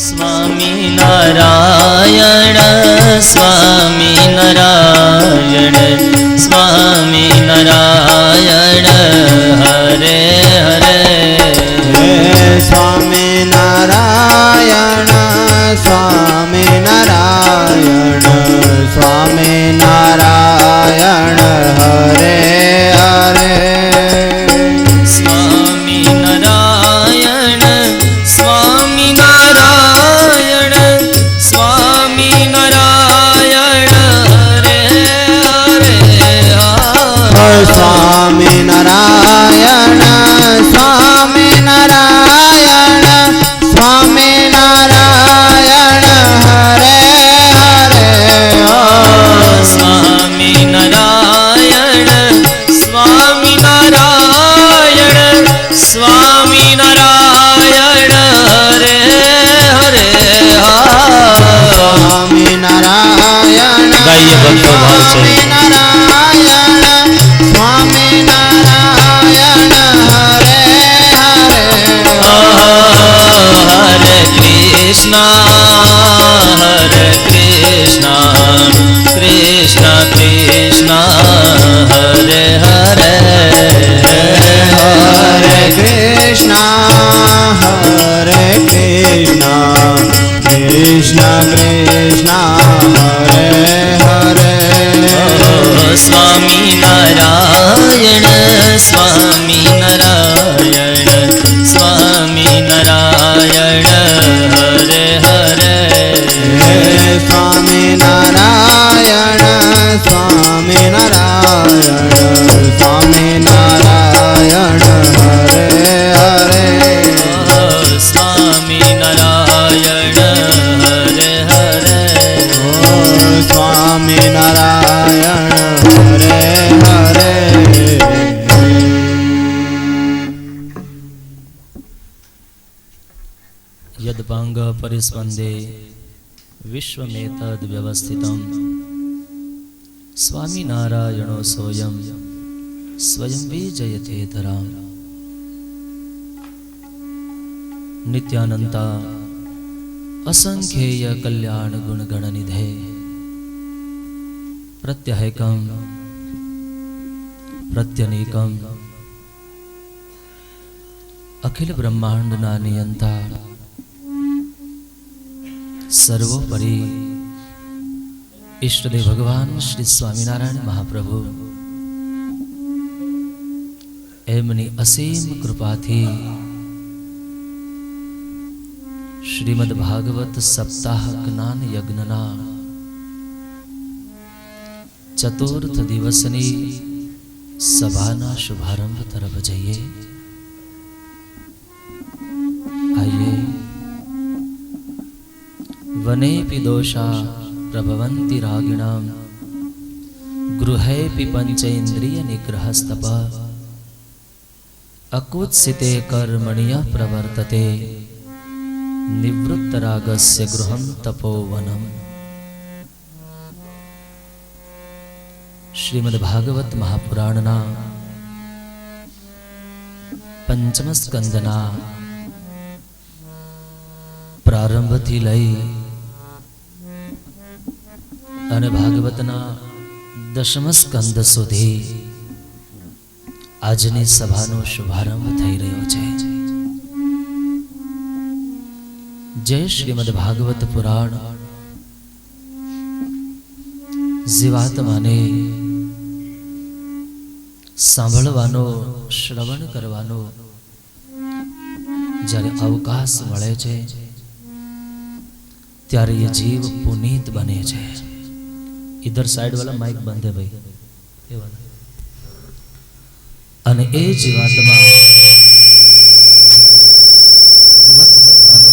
स्वामी नारायण स्वामी नारायण स्वामी नारायण हरे हरे स्वामी नारायण स्वामी नारायण स्वामी नारायण हरे हरे स्वामी नारायण स्वामी नारायण स्वामी नारायण हरे हरे स्वामी नारायण स्वामी नारायण स्वामी नारायण हरे हरे स्वामी नारायण स्वामी नारायण स्वामी नारायण हरे हरे स्वामी नारायण गाइए भक्तों भाव से नारायण स्वामी नारायण हरे हरे हरे कृष्णा कृष्णा कृष्णा हरे हरे हरे कृष्णा कृष्णा कृष्णा हरे हरे स्वामी नारायण स्वामी नारायण स्वामी नारायण हरे हरे स्वामी नारायण स्वामी नारायण स्वामी नारायण हरे हरे स्वामी नारायण हरे हरे स्वामी नारायण हरे हरे यद्भांग परिस्पंदे विश्वमेतद् व्यवस्थितं स्वामी नारायणो सोयं स्वयं विजयते धरां नित्यानंता असंख्येय कल्याण गुण गणनिधे प्रत्यहेकं प्रत्यनेकं अखिल ब्रह्मांडना नियंता सर्वोपरि इष्टदेव भगवान श्री स्वामीनारायण महाप्रभु एमनी असीम कृपाथी श्रीमद् भागवत सप्ताह ज्ञान यज्ञना चतुर्थ दिवसनी सभाना शुभारंभ तरफ जइए। आइए वनेपि दोषा प्रभवन्ति रागिणां गृहेपि पंचेन्द्रिय निग्रहस्तप अकुत्सिते कर्मण्यः प्रवर्तते निवृत्तरागस्य गृहं तपोवनम्। श्रीमद् भागवत महापुराणना पंचम स्कंदना प्रारंभथी लई અને ભાગવતના દશમ સ્કંદ સુધી આજની સભાનો શુભારંભ થઈ રહ્યો છે। જય શ્રીમદ ભાગવત પુરાણ જીવાત્માને સાંભળવાનો શ્રવણ કરવાનો જ્યારે અવકાશ મળે છે ત્યારે એ જીવ પુનીત બને છે। इधर साइड वाला माइक बंद है भाई ये वाला અને એ જીવાત્મા ભગવત કથાનો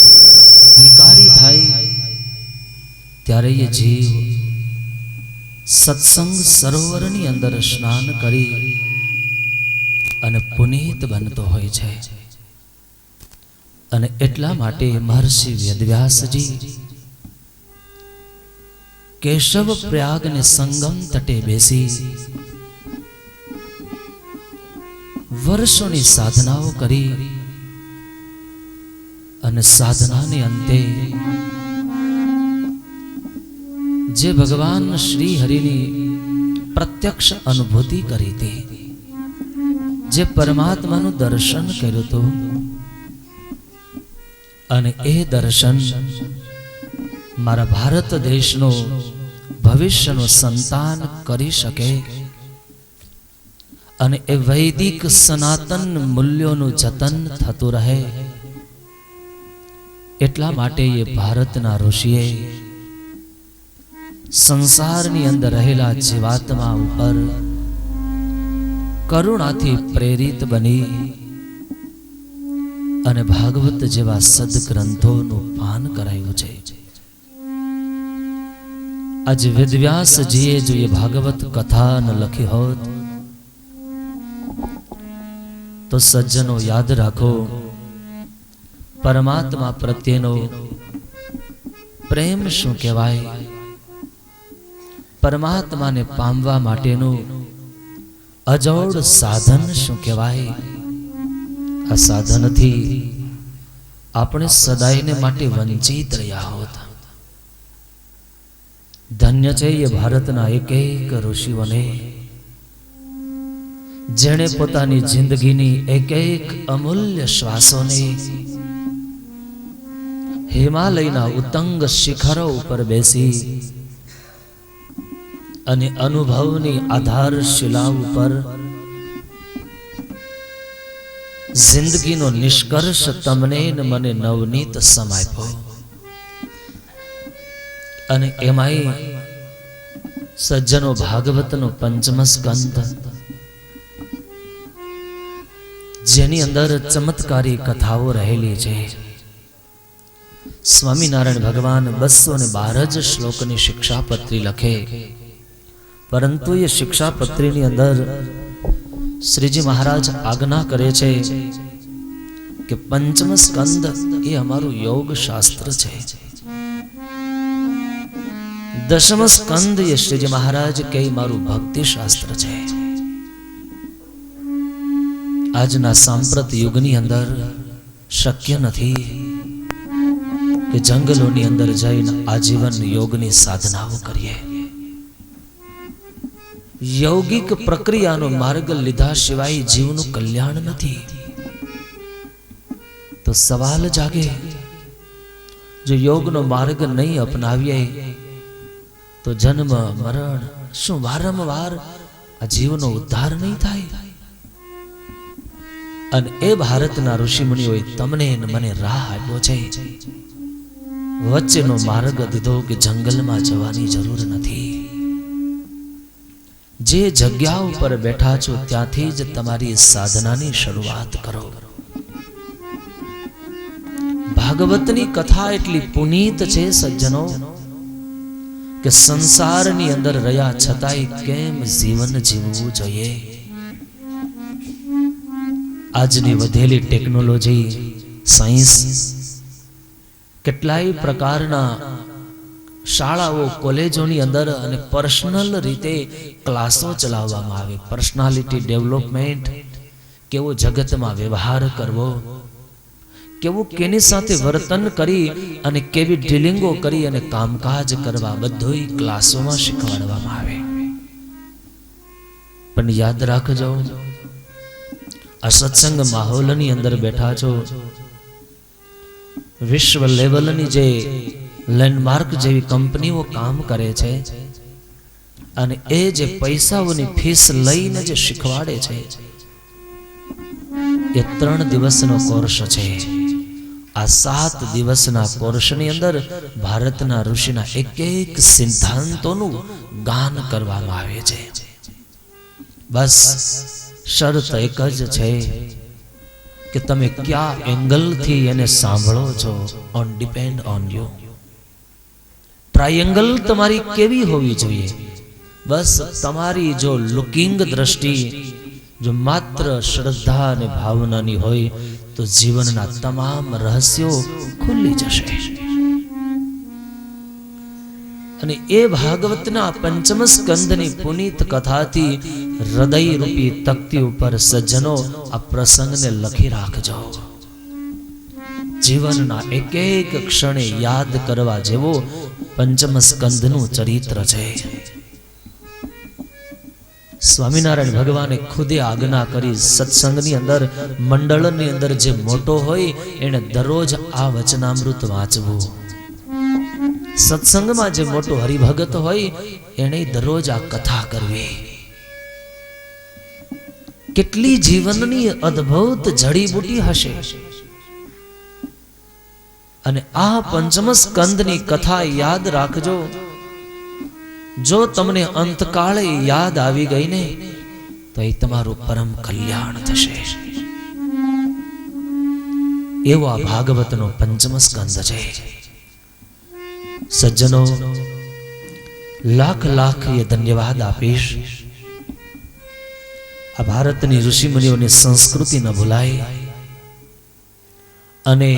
પૂર્ણ અધિકારી થાય ત્યારે એ જીવ સત્સંગ સરોવરની અંદર સ્નાન કરી અને પુનીત બનતો હોય છે। અને એટલા માટે મહર્ષિ વેદવ્યાસજી केशव प्रयाग ने संगम तटे बेसी वर्षों साधनाओं करी અને સાધનાને અંતે જે ભગવાન શ્રી હરિની પ્રત્યક્ષ અનુભૂતિ કરી હતી, જે પરમાત્માનું દર્શન કર્યું હતું, અને એ દર્શન મારા ભારત દેશનો ભવિષ્યનો સંતાન કરી શકે અને એ વૈદિક સનાતન મૂલ્યોનું જતન થતું રહે, એટલા માટે એ ભારતના ઋષિએ સંસારની અંદર રહેલા જીવાત્મા ઉપર કરુણાથી પ્રેરિત બની અને ભાગવત જેવા સદગ્રંથોનું પાન કરાયું છે. આજે વેદવ્યાસજીએ જો એ ભાગવત કથા ન લખી હોત તો સજ્જનો યાદ રાખો, પરમાત્મા પ્રત્યેનો પ્રેમ શું કહેવાય, પરમાત્માને પામવા માટેનું અજોડ સાધન શું કહેવાય. આ સાધનથી આપણે સદાયને માટે વંચિત રહ્યા હોત. ધન્ય છે એ ભારતના એક એક ઋષિઓને, જેણે પોતાની જિંદગીની એક એક અમૂલ્ય શ્વાસોને હિમાલયના ઉત્તંગ શિખરો ઉપર બેસી અને અનુભવની આધારશિલા ઉપર જિંદગીનો નિષ્કર્ષ તમને ને મને નવનીત સમાપ્યો. અને એમાંય સજ્જનો ભાગવતનો પંચમ સ્કંદ, જેની અંદર ચમત્કારી કથાઓ રહેલી છે. સ્વામિનારાયણ ભગવાન 212 જ શ્લોકની શિક્ષાપત્રી લખે, પરંતુ એ શિક્ષાપત્રીની અંદર શ્રીજી મહારાજ આજ્ઞા કરે છે કે પંચમ સ્કંદ એ અમારું યોગ શાસ્ત્ર છે, દશમ સ્કંદ એ શ્રીજી મહારાજ કે મારું ભક્તિ શાસ્ત્ર છે. આજના સાંપ્રત યુગની અંદર શક્ય નથી કે જંગલોની અંદર જઈને આજીવન યોગની સાધનાઓ કરીએ. यौगिक प्रक्रियाનો માર્ગ લીધા સિવાય જીવનું કલ્યાણ નથી. તો સવાલ જાગે, જો યોગનો માર્ગ નહીં અપનાવીએ તો જન્મ મરણ શું વારંવાર આ જીવનો ઉદ્ધાર નહીં થાય? અને એ ભારતના ઋષિ મુનિઓએ તમને ને મને રાહ આપ્યો છે, વચ્ચેનો માર્ગ દીધો કે જંગલમાં જવાની જરૂર નથી. જે જગ્યા ઉપર બેઠા છો ત્યાંથી જ તમારી સાધનાની શરૂઆત કરો. ભાગવતની કથા એટલી પુનીત છે સજ્જનો કે સંસારની અંદર રહ્યા છતાંય કેમ જીવન જીવવું જોઈએ. આજની વધેલી ટેકનોલોજી, સાયન્સ, કેટલાય પ્રકારના શાળાઓ કોલેજોની અંદર અને પર્સનલ રીતે ક્લાસો ચલાવવામાં આવે. પર્સનાલિટી ડેવલપમેન્ટ, કેવો જગતમાં વ્યવહાર કરવો, કેવું કેની સાથે વર્તન કરી અને કેવી ડીલિંગો કરી અને કામકાજ કરવા, બધુંય ક્લાસોમાં શીખવાડવામાં આવે. પણ યાદ રાખજો, આ સત્સંગ માહોલની અંદર બેઠા છો, વિશ્વ લેવલની જે લેન્ડમાર્ક જેવી કંપનીઓ કામ કરે છે અને એ જે પૈસાઓની ફીસ લઈને જે શીખવાડે છે એ 3 દિવસનો કોર્સ છે. આ 7 દિવસના કોર્સની અંદર ભારતના ઋષિના એક એક સિદ્ધાંતોનું ગાન કરવામાં આવે છે. બસ શરત એક જ છે કે તમે કયા એંગલથી એને સાંભળો છો, on depend on you. Triangle તમારી કેવી હોવી જોઈએ? બસ તમારી જો લુકિંગ દ્રષ્ટિ જો માત્ર શ્રદ્ધા અને ભાવનાની હોય તો જીવનના તમામ રહસ્યો ખુલી જશે. અને એ ભાગવતના પંચમ સ્કંદની પુનીત કથાથી હૃદય રૂપી તકતી ઉપર સજ્જનો આ પ્રસંગને લખી રાખજો. જીવનના એક એક ક્ષણે યાદ કરવા જેવો પંચમ સ્કંદનું ચરિત્ર છે. સ્વામિનારાયણ ભગવાને ખુદે આજ્ઞા કરી સત્સંગની અંદર, મંડળની અંદર જે મોટો હોય એને દરરોજ આ વચનામૃત વાંચવું. સત્સંગમાં જે મોટો હરિભગત હોય એને દરરોજ આ કથા કરવી. કેટલી જીવનની અદ્ભુત જડીબુટી હશે. અને આ પંચમ સ્કંદની કથા યાદ રાખજો. જો તમને અંતકાળે યાદ આવી ગઈ ને તો એ તમારું પરમ કલ્યાણ થશે. એવો આ ભાગવતનો પંચમ સ્કંદ છે. સજ્જનો, લાખ લાખ એ ધન્યવાદ આપીશ. આ ભારતની ઋષિ મુનિઓની સંસ્કૃતિ ન ભૂલાય અને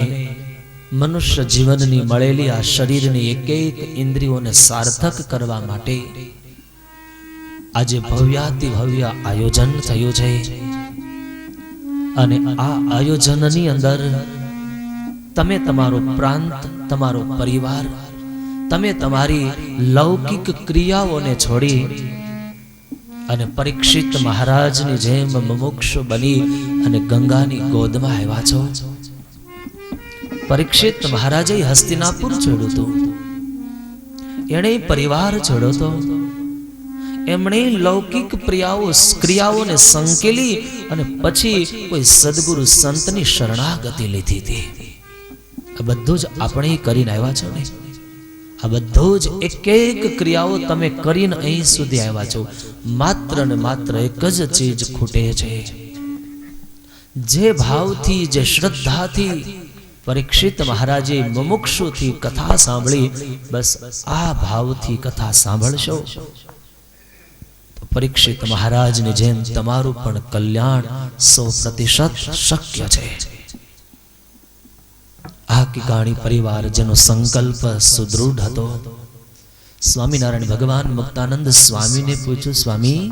મનુષ્ય જીવનની મળેલી આ શરીરની એક એક ઇન્દ્રિયોને સાર્થક કરવા માટે આજે ભવ્યાતિ ભવ્ય આયોજન થયું છે. અને આ આયોજનની અંદર તમે તમારો પ્રાંત, તમારો પરિવાર, તમે તમારી લૌકિક ક્રિયાઓને છોડી અને પરીક્ષિત મહારાજની જેમ મુમુક્ષુ બની અને ગંગાની ગોદમાં આવ્યા છો. પરીક્ષિત મહારાજે હસ્તિનાપુર છોડ્યું હતું, એણે પરિવાર છોડ્યો હતો, એમણે લૌકિક ક્રિયાઓને સંકેલી અને પછી કોઈ સદગુરુ સંતની શરણાગતિ લીધી હતી. આ બધું જ આપણે કરીને આવ્યા છો ને. આ બધું જ એક એક ક્રિયાઓ તમે કરીને અહીં સુધી આવ્યા છો. માત્ર ને માત્ર એક જ ચીજ ખૂટે છે. જે ભાવથી, જે શ્રદ્ધાથી પરીક્ષિત મહારાજે મુમુક્ષુથી કથા સાંભળી, બસ આ ભાવથી કથા સાંભળશો તો પરીક્ષિત મહારાજની જેમ તમારું પણ કલ્યાણ 100% શક્ય છે. આ કિકાણી પરિવાર જેનો સંકલ્પ સુદૃઢ હતો. સ્વામિનારાયણ ભગવાન મુક્તાનંદ સ્વામીને પૂછ્યું, સ્વામી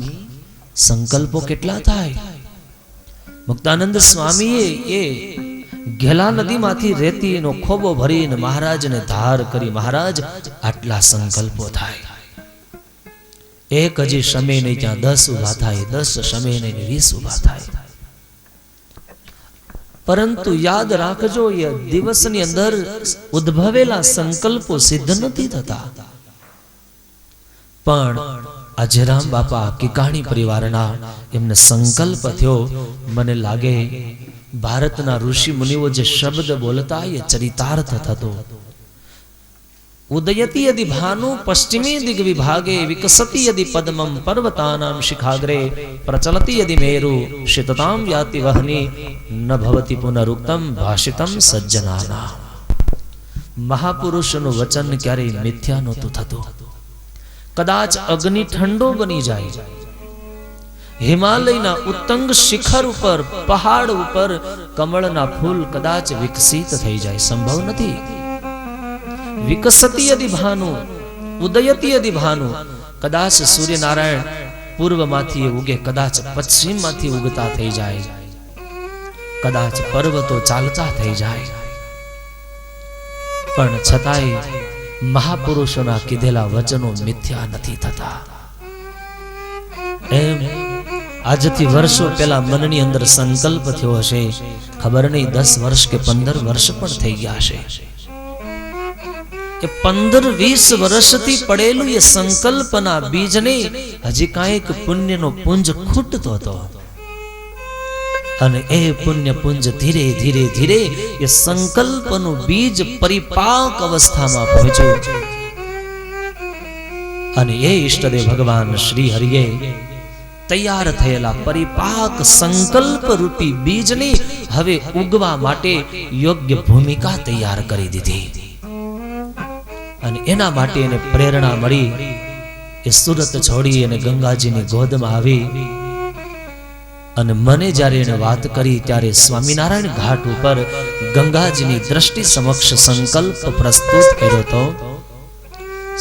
સંકલ્પો કેટલા થાય? મુક્તાનંદ સ્વામીએ એ ઘેલા નદીમાંથી રેતીનો ખોબો ભરીને મહારાજને ધાર કરી, મહારાજ આટલા સંકલ્પો થાય. એક હજી સમય નહીં ત્યાં 10 ઉભા થાય, 10 સમય નહીં 20 ઉભા થાય. પરંતુ યાદ રાખજો, એ દિવસની અંદર ઉદ્ભવેલા સંકલ્પો સિદ્ધ નથી થતા. પણ અજરામ બાપા કિકાણી પરિવારના એમને સંકલ્પ થયો. મને લાગે ભારતના ઋષિ મુનિઓ જે શબ્દ બોલતા એ ચરિતાર્થ થતો. ઉદયતિ યદિ ભાનુ પશ્ચિમે દિગ વિભાગે વિકસતિ યદિ પદ્મમ પર્વતાનામ શિખાગ્રે પ્રચલતિ યદિ મેરુ શીતતામ યાતિ વહની ન ભવતિ પુનરુક્તમ ભાષિતમ સજ્જનાના. મહાપુરુષનું વચન ક્યારેય મિથ્યા નહોતું થતું. કદાચ અગ્નિ ઠંડો બની જાય, હિમાલયના ઉત્તંગ શિખર ઉપર, પહાડ ઉપર કમળના ફૂલ કદાચ વિકસિત થઈ જાય, સંભવ નથી. વિકસતિ યદિ ભાનુ ઉદયતિ યદિ ભાનુ, કદાચ સૂર્યનારાયણ પૂર્વમાંથી ઉગે, કદાચ પશ્ચિમમાંથી ઉગતા થઈ જાય, કદાચ પર્વતો ચાલતા થઈ જાય, પણ છતાંય મહાપુરુષોના કીધેલા વચનો મિથ્યા નથી થતા. એમ આજથી વર્ષો પહેલા મનની અંદર સંકલ્પ થયો હશે, ખબર નહીં 10 વર્ષ કે 15 વર્ષ પણ થઈ ગયા હશે. એ 15-20 વર્ષથી પડેલું એ સંકલ્પના બીજને હજી કાંઈક પુણ્યનો પુંજ ખૂટતો હતો. અને એ પુણ્ય પુંજ ધીરે ધીરે ધીરે એ સંકલ્પનું બીજ પરિપાક અવસ્થામાં પહોંચ્યું. અને એ ઈષ્ટદેવ ભગવાન શ્રી હરિએ તૈયાર થયેલા પરિપાક સંકલ્પ રૂપી બીજને હવે ઉગવા માટે યોગ્ય ભૂમિકા તૈયાર કરી દીધી. અને એના માટે એને પ્રેરણા મળી. એ સુરત છોડી અને ગંગાજીની ગોદમાં આવી. અને મને જ્યારે એને વાત કરી ત્યારે સ્વામિનારાયણ ઘાટ ઉપર ગંગાજીની દ્રષ્ટિ સમક્ષ સંકલ્પ પ્રસ્તુત કર્યો હતો.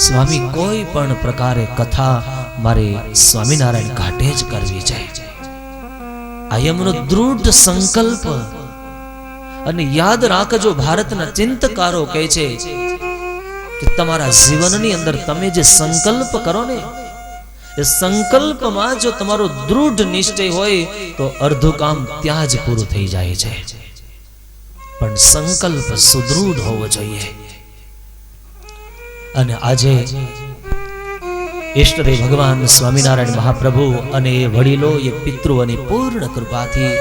સ્વામી, કોઈ પણ પ્રકારે કથા મારે સ્વામિનારાયણ ઘાટે જ કરવી છે. આ એમનો દૃઢ સંકલ્પ. અને યાદ રાખજો, ભારતના ચિંતકારો કહે છે કે તમારા જીવનની અંદર તમે જે સંકલ્પ કરો ને, એ સંકલ્પમાં જો તમારો દૃઢ નિશ્ચય હોય તો અડધું કામ ત્યાં જ પૂરું થઈ જાય છે. પણ સંકલ્પ સુદૃઢ હોવો જોઈએ. અને આજે ઈષ્ટદેવ ભગવાન સ્વામિનારાયણ મહાપ્રભુ અને એ વડીલો, એ પિતૃઓની પૂર્ણ કૃપાથી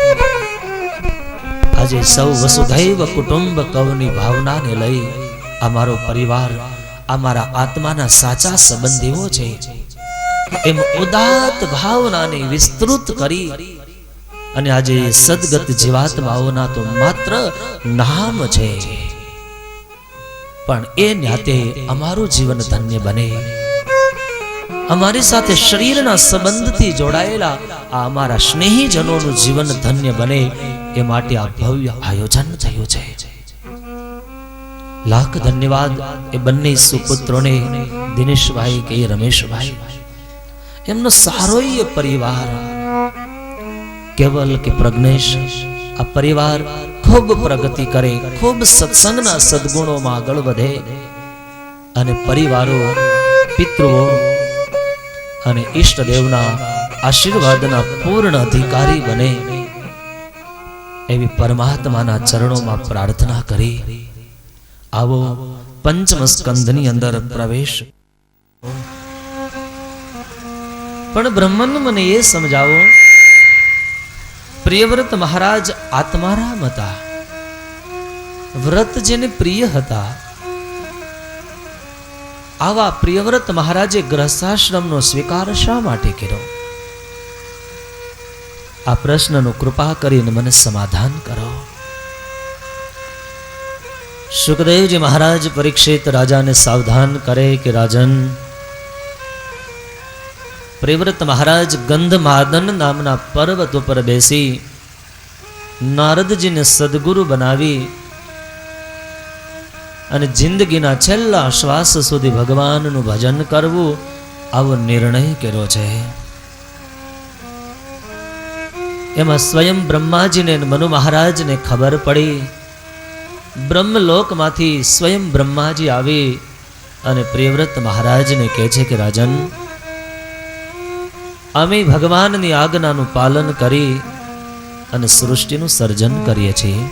આજે સૌ વસુધૈવ કુટુંબકવની ભાવનાને લઈ અમારો પરિવાર, અમારા આત્માના સાચા સંબંધીઓ છે, એમ ઉદાત્ત ભાવનાને વિસ્તૃત કરી અને આજે સદગત જીવાત્માઓના તો માત્ર નામ છે, પણ એ નાતે અમારું જીવન ધન્ય બને. અમારી સાથે શરીરના સંબંધથી જોડાયેલા આ અમારા સ્નેહીજનોનું જીવન ધન્ય બને, એ માટે આ ભવ્ય આયોજન થયું છે. લાખ ધન્યવાદ એ બંને સુપુત્રોને, દિનેશભાઈ કે રમેશભાઈ, એમનો સારો પરિવાર, કેવલ કે પ્રજ્ઞેશ, આ પરિવાર ખૂબ પ્રગતિ કરે, ખૂબ સત્સંગના સદગુણોમાં આગળ વધે અને પરિવારો, પિતૃઓ અને ઈષ્ટદેવના આશીર્વાદના પૂર્ણ અધિકારી બને, એવી પરમાત્માના ચરણોમાં પ્રાર્થના કરી આવો પંચમ સ્કંધની અંદર પ્રવેશ. પણ બ્રહ્મન મને એ સમજાવો, પ્રિયવ્રત મહારાજ આત્મારામ હતા, વ્રત જેને પ્રિય હતા, આવા પ્રિયવ્રત મહારાજે ગ્રહસ્થાશ્રમનો સ્વીકાર શા માટે કર્યો? આ પ્રશ્નનું કૃપા કરીને મને સમાધાન કરો. સુખદેવજી મહારાજ પરીક્ષિત રાજાને સાવધાન કરે કે રાજન, પ્રિયવ્રત મહારાજ ગંધમાદન નામના પર્વત ઉપર બેસી નારદજીને સદગુરુ બનાવી અને જિંદગીના છેલ્લા શ્વાસ સુધી ભગવાનનું ભજન કરવું, આવો નિર્ણય કર્યો છે. એમાં સ્વયં બ્રહ્માજીને મનુ મહારાજને ખબર પડી. બ્રહ્મલોકમાંથી સ્વયં બ્રહ્માજી આવી અને પ્રિયવ્રત મહારાજને કહે છે કે રાજન, અમે ભગવાનની આજ્ઞાનું પાલન કરી અને સૃષ્ટિનું સર્જન કરીએ છીએ.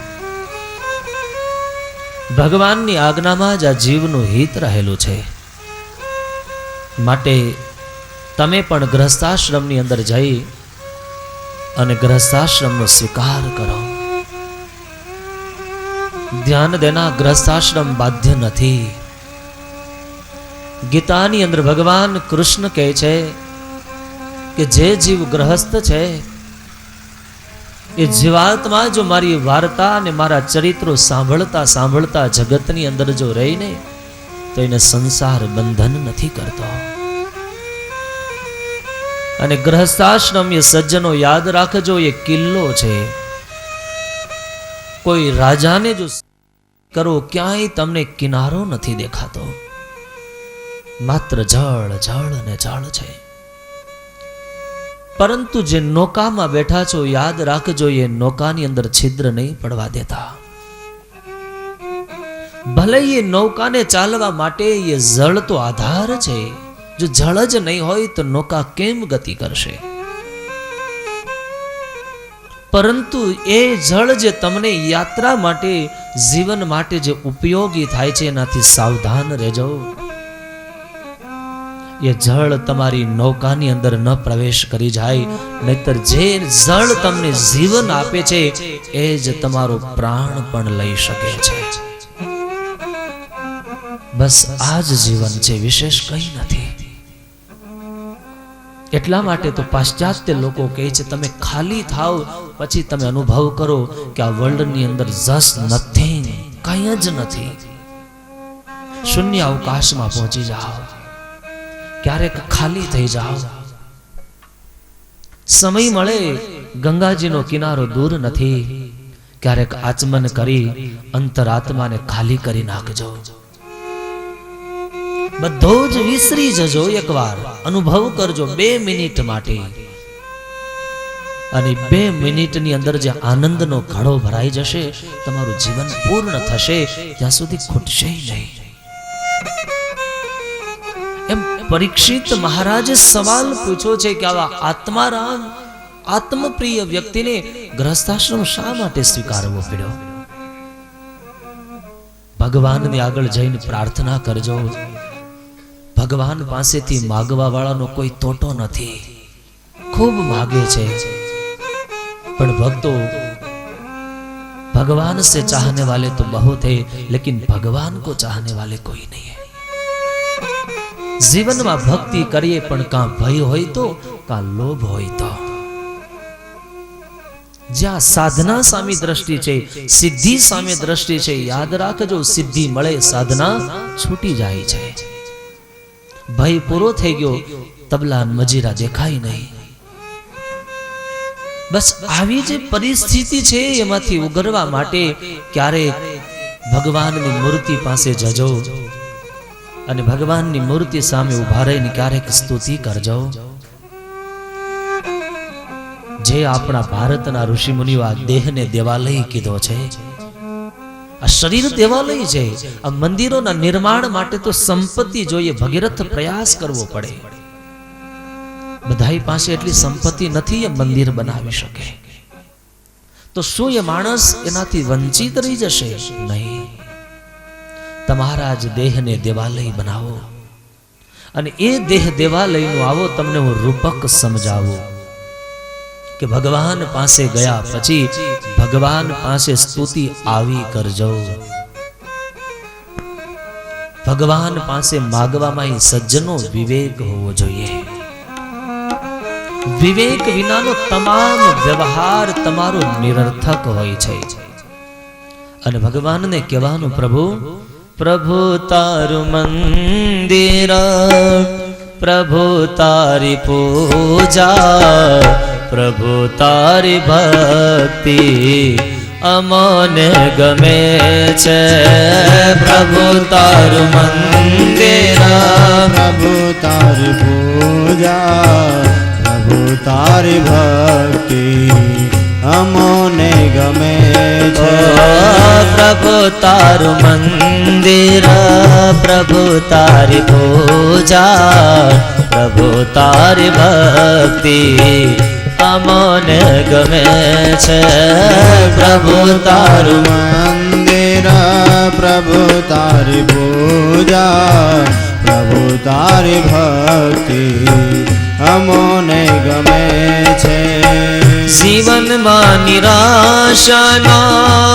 ભગવાનની આજ્ઞામાં જ આ જીવનું હિત રહેલું છે. માટે તમે પણ ગ્રહસ્થાશ્રમની અંદર જઈ અને ગ્રહસ્થાશ્રમનો સ્વીકાર કરો. ધ્યાન દેના, ગ્રહસ્થાશ્રમ બાધ્ય નથી. ગીતાની અંદર ભગવાન કૃષ્ણ કહે છે કે જે જીવ ગ્રહસ્થ છે, એ જીવાત્મા જો મારી વાર્તા અને મારા ચરિત્રો સાંભળતા સાંભળતા જગતની અંદર જો રહીને, તો એને સંસાર બંધન નથી કરતો. અને ગ્રહસ્થાશ્રમ, એ સજ્જનો યાદ રાખજો, એ કિલ્લો છે. કોઈ રાજાને જો કરો, ક્યાંય તમને કિનારો નથી દેખાતો, માત્ર જળ જળ અને જળ છે. પરંતુ જે નૌકામાં બેઠા છો, યાદ રાખજો, એ નૌકાની અંદર છિદ્ર નહીં પડવા દેતા. ભલે એ નૌકાને ચાલવા માટે એ જળ તો આધાર છે. જો જળ જ નહીં હોય તો નૌકા કેમ ગતિ કરશે? પરંતુ એ જળ જે તમને યાત્રા માટે, જીવન માટે જે ઉપયોગી થાય છે, એનાથી સાવધાન રહેજો. એ જળ તમારી નૌકાની અંદર ન પ્રવેશ કરી જાય, નહીતર જે જળ તમને જીવન આપે છે, એ જ તમારો પ્રાણ પણ લઈ શકે છે. બસ આ જ જીવન છે, વિશેષ કંઈ નથી. એટલા માટે તો પાશ્ચાત્ય લોકો કહે છે, તમે ખાલી થાવ પછી તમે અનુભવ કરો કે આ વર્લ્ડની અંદર જસ્ટ નથિંગ, કંઈ જ નથી. શૂન્ય અવકાશમાં પહોંચી જાઓ, ક્યારેક ખાલી થઈ જાઓ. સમય મળે, ગંગાજીનો કિનારો દૂર નથી, ક્યારેક આચમન કરી અંતરાત્માને ખાલી કરી નાખજો. બધો જ વિસરી જજો. એકવાર અનુભવ કરજો, 2 મિનિટ માટે અને 2 મિનિટની અંદર જે આનંદનો ઘડો ભરાઈ જશે, તમારું જીવન પૂર્ણ થશે, ત્યાં સુધી ખૂટશે નહીં. એમ પરીક્ષિત મહારાજે સવાલ પૂછ્યો છે કે આવા આત્મારામ આત્મપ્રિય વ્યક્તિને ગ્રહસ્થાશ્રમ શા માટે સ્વીકારવો પડ્યો? ભગવાનની આગળ જઈને પ્રાર્થના કરજો. ભગવાન પાસેથી માગવા વાળાનો કોઈ તોટો નથી. ખૂબ માગે છે, પણ ભક્તો भगवान से चाहने वाले तो बहुत है, लेकिन भगवान को चाहने वाले कोई नहीं है. जीवन में भक्ति करिए पण का भय होय तो का लोभ होय तो. ज्या साधना सामी दृष्टि छे, सिद्धि सामे दृष्टि छे, याद राखजो सिद्धि मळे साधना छूटी जाय छे. भय पूरो थई गयो, तबला मजीरा देखाय नहीं. बस આવી જે પરિસ્થિતિ છે એમાંથી ઉગરવા માટે ક્યારેક ભગવાનની મૂર્તિ પાસે જજો અને ભગવાનની મૂર્તિ સામે ઉભા રહીને ક્યારેક સ્તુતિ કરજો. જે આપણા ભારતના ઋષિ મુનિઓ આ દેહને દેવાલય કીધો છે, આ શરીર દેવાલય છે. આ મંદિરોના નિર્માણ માટે તો સંપત્તિ જોઈએ, ભગીરથ પ્રયાસ કરવો પડે. બધાઈ પાસે એટલી સંપત્તિ નથી એ મંદિર બનાવી શકે. તો શું એ માણસ એનાથી વંચિત રહી જશે? નહીં. તમારા જ દેહને દેવાલય બનાવો અને એ દેહ દેવાલયનું આવો તમને હું રૂપક સમજાવું કે ભગવાન પાસે ગયા પછી ભગવાન પાસે સ્તુતિ આવી કરજો. ભગવાન પાસે માગવામાં સજ્જનો વિવેક હોવો જોઈએ. विवेक विनानो तमाम व्यवहार तमारो निरर्थक होय छे. अने भगवान ने कहेवानुं, प्रभु प्रभु तारु मंदिर, प्रभु तारी पूजा, प्रभु तारी भक्ति अमोने गमे छे. प्रभु तारु मंदिर, प्रभु तारी पूजा, प्रभु तारी भक्ति अमोने गमे छे. प्रभु तारु मंदिर, प्रभु तारी पूजा, प्रभु तारी भक्ति अमोने गमे छे. प्रभु तारु मंदिर, प्रभु तारी पूजा, प्रभु तारी भक्ति अमोने गमे छे. जीवन में निराशा ना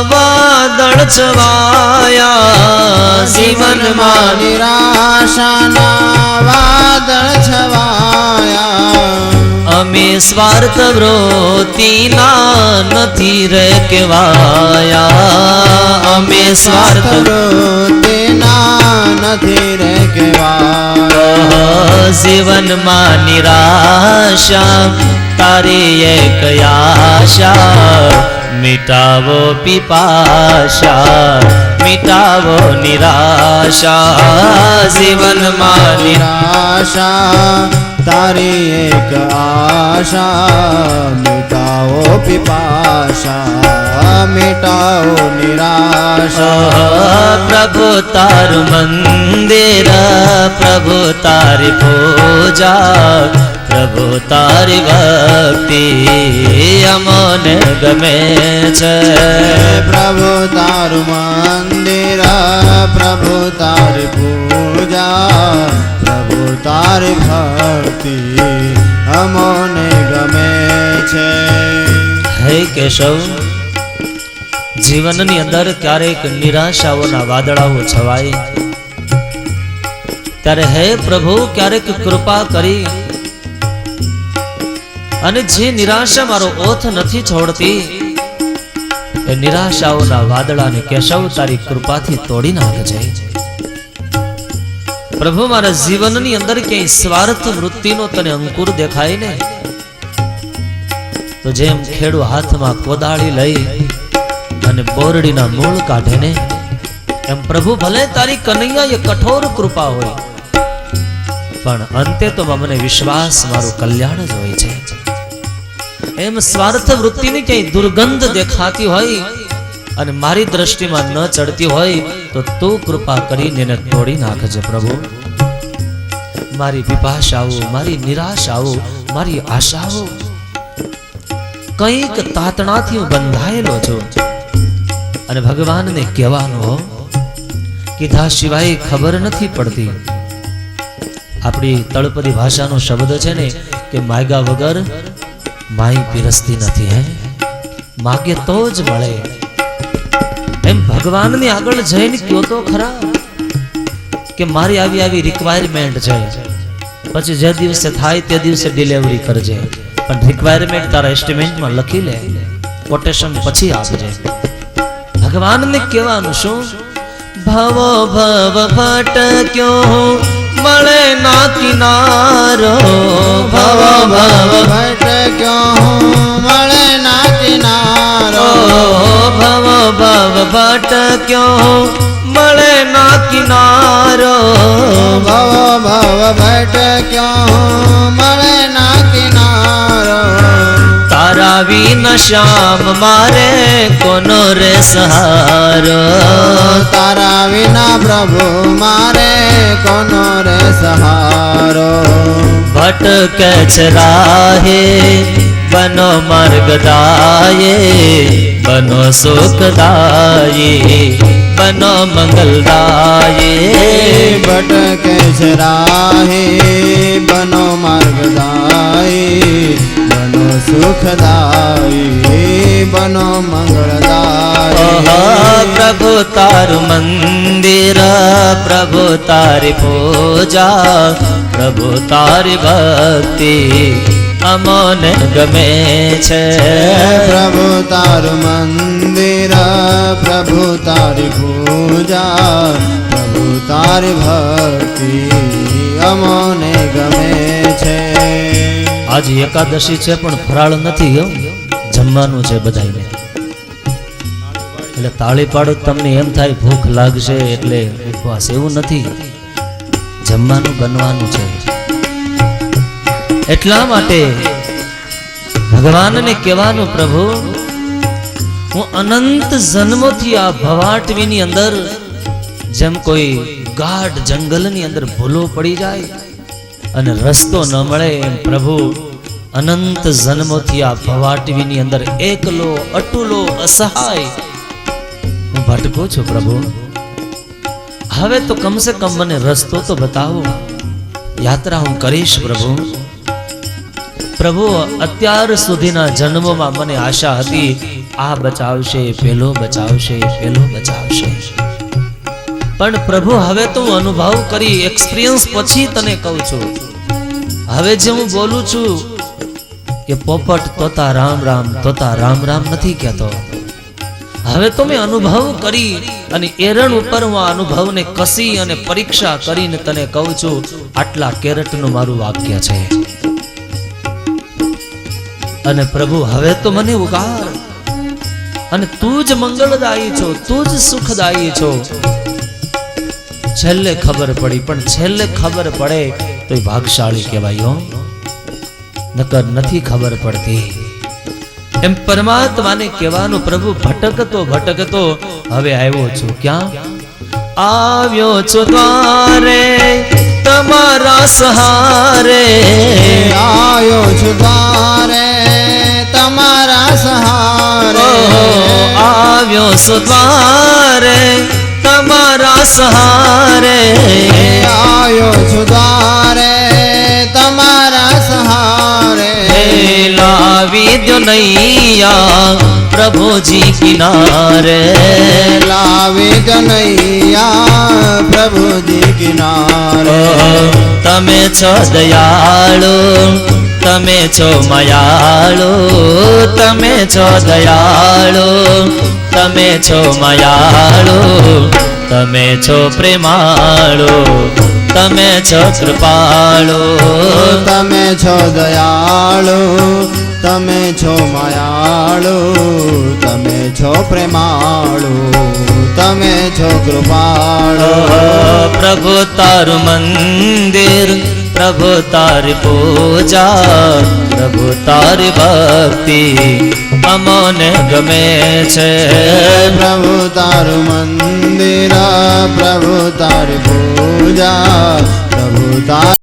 वादळ छवाया, जीवन में निराशा ना वादळ छवाया. अमे स्वार्थ वृत्ति ना नथी रे केवाया. अमे स्वार्थ वृत्ति ना नथी रे केवाया. जीवन में निराशा तारी एक आशा, मिटावो पिपाशा, मिटावो निराशा. जीवन में निराशा तारी एक आशा, मिटाओ पिपाशा, मिटाओ निराशा. प्रभु तारु मंदिर, प्रभु तारी पूजा, प्रभु तारी भक्ति अमोने गमे छे. प्रभु तारु मंदिर, प्रभु तारी पूजा, प्रभु तारी भक्ति अमोने गमे छे. हे केशव, जीवननी अंदर क्यारेक निराशाओना वादळाओ छवाय त्यारे हे प्रभु क्यारेक कृपा करी અને જે નિરાશા મારો ઓથ નથી છોડતી એ નિરાશાઓના વાદળાને કેશવ તારી કૃપાથી તોડી નાખજે. પ્રભુ મારા જીવનની અંદર ક્યાંય સ્વાર્થ વૃત્તિનો તને અંકુર દેખાય ને તો જેમ ખેડૂ હાથમાં કોદાળી લઈ અને બોરડીના મૂળ કાઢે ને એમ પ્રભુ ભલે તારી કનૈયા એ કઠોર કૃપા હોય પણ અંતે તો મને વિશ્વાસ મારું કલ્યાણ જ હોય છે. એમ સ્વાર્થ વૃત્તિની ક્યાંય દુર્ગંધ દેખાતી હોય અને મારી દ્રષ્ટિમાં ન ચડતી હોય તો તું કૃપા કરીને એને તોડી નાખજે પ્રભુ. મારી વિપાશાઓ, મારી નિરાશાઓ, મારી આશાઓ કંઈક તાતણાથી હું બંધાયેલો છું અને ભગવાનને કહેવાનો કીધા સિવાય ખબર નથી પડતી. આપણી તળપદી ભાષાનો શબ્દ છે ને કે માગ્યા વગર માઈ પીરસતી નથી. હે માગે તો જ મળે. એમ ભગવાનની આગળ જઈને કયો તો ખરા કે મારી આવી રિક્વાયરમેન્ટ છે, પછી જે દિવસે થાય તે દિવસે ડિલિવરી કરજે, પણ રિક્વાયરમેન્ટ તારા એસ્ટિમેટમાં લખી લે, કોટેશન પછી આપજે. ભગવાનને કહેવાનું શું? ભવો ભવ ભટક્યો મળે ના કિનારો, ભવો ભવ ભટક્યો મળે ના કિનારો, ભવો ભવ ભટક્યો મળે ના કિનારો, ભવો ભવ ભટક્યો મળે ના કિનારો. તારા વિના શ્યામ મારે કોનો રે સહારો, તારા વિના પ્રભુ મારે કોનો રે સહારો. ભટકે છે રાહે બનો માર્ગદાયે, બનો સુખદાયે, બનો મંગલદાયે. ભટકે છે રાહે બનો માર્ગદાયી, બનો સુખદાયી, બનો મંગળદાયી. પ્રભુ તારું મંદિર, પ્રભુ તારી પૂજા, પ્રભુ તારી ભક્તિ અમોને ગમે છે. પ્રભુ તારું મંદિર, પ્રભુ તારી પૂજા, પ્રભુ તારી ભક્તિ અમોને ગમે છે. આજ એકાદશી છે પણ ફરાળ નથી, જમવાનું છે બધાને. એટલે તાળી પાડો તમને એમ થાય ભૂખ લાગશે એટલે ઉપવાસ, એવું નથી. જમવાનું બનવાનું છે. એટલા માટે ભગવાનને કહેવાનું પ્રભુ હું અનંત જન્મોથી આ ભવાટવીની અંદર જેમ કોઈ ગાઢ જંગલની અંદર ભૂલો પડી જાય અને રસ્તો ન મળે એમ પ્રભુ અનંત જન્મોથી આ ભવાટવીની અંદર એકલો અટુલો અસહાય હું ભટકું છું પ્રભુ. હવે તો કમસે કમ મને રસ્તો તો બતાવો, યાત્રા હું કરીશ પ્રભુ. પ્રભુ અત્યાર સુધીના જન્મોમાં મને આશા હતી આ બચાવશે, પેલો બચાવશે, પેલો બચાવશે, પણ પ્રભુ હવે તો હું અનુભવ કરી એક્સપિરિયન્સ પછી તને કહું છું. હવે જે હું બોલું છું કે પોપટ તોતા રામ રામ, તોતા રામ રામ નથી કહેતો. હવે તો મેં અનુભવ કરી અને એરણ ઉપર હું આ અનુભવને કસી અને પરીક્ષા કરીને તને કહું છું આટલા કેરેટનું મારું વાક્ય છે. અને પ્રભુ હવે તો મને ઉગાર, અને તું જ મંગળદાયી છો, તું જ સુખદાયી છો. છેલ્લે ખબર પડી, પણ છેલ્લે ખબર પડે તો ભાગશાળી કહેવાય, નકર નથી ખબર પડતી. એમ પરમાત્માને કહેવાનું પ્રભુ ભટકતો ભટકતો હવે આવ્યો છું. ક્યાં આવ્યો છું? દ્વારે તમારા સહારે, આવ્યો છું દ્વારે તમારા સહારે. આવ્યો છું દ્વારે તમારા સહારે, આવ્યો છું દ્વારે તમારા સહારે. લાવી દો નૈયા પ્રભુજી કિનારે, લાવી દો નૈયા પ્રભુજી કિનારે. તમે છો દયાળુ, તમે છો મયાળુ, તમે છો દયાળુ, તમે છો મયાળુ, તમે છો પ્રેમાળુ, તમે છો કૃપાળુ. તમે છો દયાળુ, તમે છો માયાળુ, તમે છો પ્રેમાળુ, તમે છો કૃપાળુ. પ્રભુ તારું મંદિર, પ્રભુ તારી પૂજા પ્રભુ તારી ભક્તિ અમોને ગમે છે. પ્રભુ તારું મંદિર પ્રભુ તારી પૂજા પ્રભુ તારી